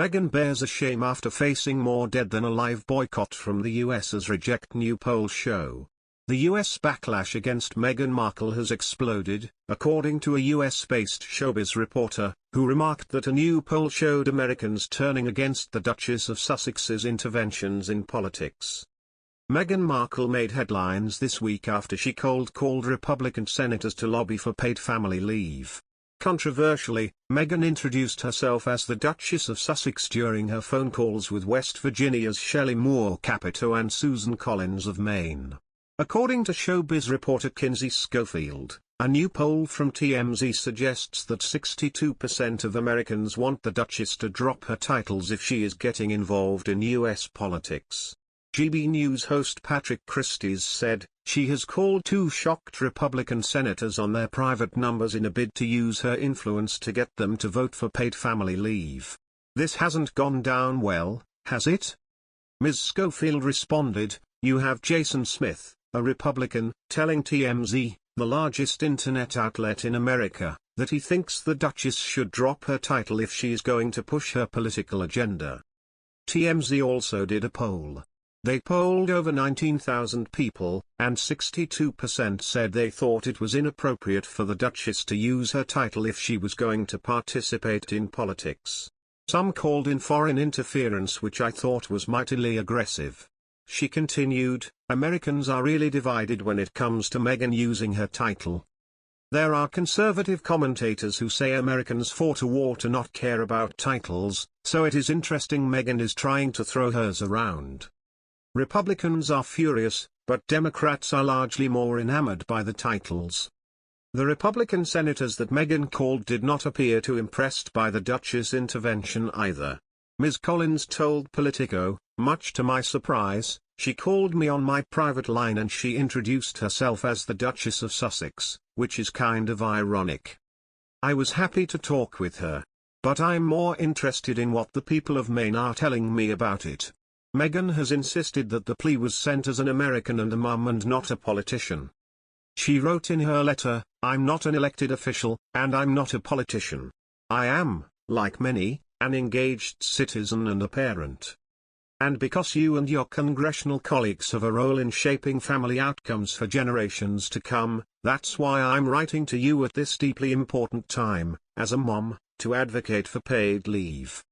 Meghan bears a shame after facing more dead than alive boycott from the US as reject new poll show. The US backlash against Meghan Markle has exploded, according to a US-based showbiz reporter, who remarked that a new poll showed Americans turning against the Duchess of Sussex's interventions in politics. Meghan Markle made headlines this week after she cold-called Republican senators to lobby for paid family leave. Controversially, Meghan introduced herself as the Duchess of Sussex during her phone calls with West Virginia's Shelley Moore Capito and Susan Collins of Maine. According to showbiz reporter Kinsey Schofield, a new poll from TMZ suggests that 62% of Americans want the Duchess to drop her titles if she is getting involved in U.S. politics. GB News host Patrick Christys said, she has called two shocked Republican senators on their private numbers in a bid to use her influence to get them to vote for paid family leave. This hasn't gone down well, has it? Ms. Schofield responded, you have Jason Smith, a Republican, telling TMZ, the largest internet outlet in America, that he thinks the Duchess should drop her title if she is going to push her political agenda. TMZ also did a poll. They polled over 19,000 people, and 62% said they thought it was inappropriate for the Duchess to use her title if she was going to participate in politics. Some called in foreign interference, which I thought was mightily aggressive. She continued, Americans are really divided when it comes to Meghan using her title. There are conservative commentators who say Americans fought a war to not care about titles, so it is interesting Meghan is trying to throw hers around. Republicans are furious, but Democrats are largely more enamored by the titles. The Republican senators that Meghan called did not appear too impressed by the Duchess' intervention either. Ms. Collins told Politico, much to my surprise, she called me on my private line and she introduced herself as the Duchess of Sussex, which is kind of ironic. I was happy to talk with her. But I'm more interested in what the people of Maine are telling me about it. Meghan has insisted that the plea was sent as an American and a mum and not a politician. She wrote in her letter, I'm not an elected official, and I'm not a politician. I am, like many, an engaged citizen and a parent. And because you and your congressional colleagues have a role in shaping family outcomes for generations to come, that's why I'm writing to you at this deeply important time, as a mom, to advocate for paid leave.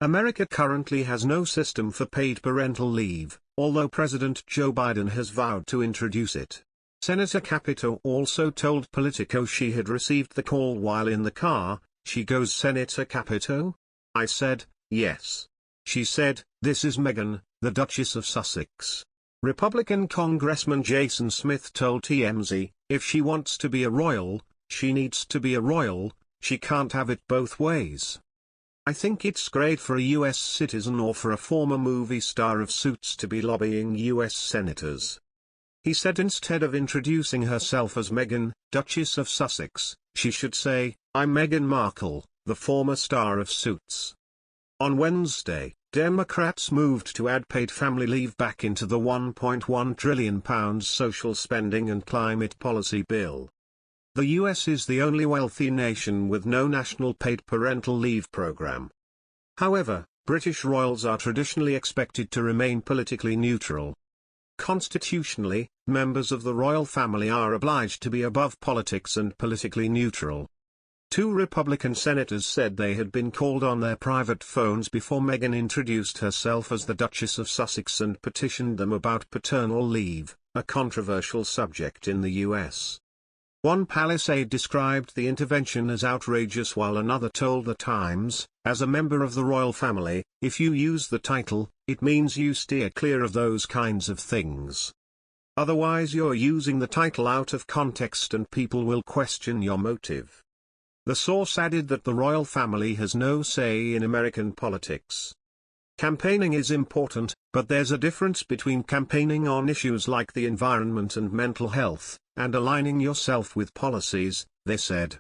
America currently has no system for paid parental leave, although President Joe Biden has vowed to introduce it. Senator Capito also told Politico she had received the call while in the car. She goes, Senator Capito? I said, yes. She said, this is Meghan, the Duchess of Sussex. Republican Congressman Jason Smith told TMZ, if she wants to be a royal, she needs to be a royal, she can't have it both ways. I think it's great for a US citizen or for a former movie star of Suits to be lobbying US senators. He said instead of introducing herself as Meghan, Duchess of Sussex, she should say, I'm Meghan Markle, the former star of Suits. On Wednesday, Democrats moved to add paid family leave back into the £1.1 trillion social spending and climate policy bill. The US is the only wealthy nation with no national paid parental leave program. However, British royals are traditionally expected to remain politically neutral. Constitutionally, members of the royal family are obliged to be above politics and politically neutral. Two Republican senators said they had been called on their private phones before Meghan introduced herself as the Duchess of Sussex and petitioned them about paternal leave, a controversial subject in the US. One palace aide described the intervention as outrageous while another told The Times, as a member of the royal family, if you use the title, it means you steer clear of those kinds of things. Otherwise you're using the title out of context and people will question your motive. The source added that the royal family has no say in American politics. Campaigning is important, but there's a difference between campaigning on issues like the environment and mental health, and aligning yourself with policies, they said.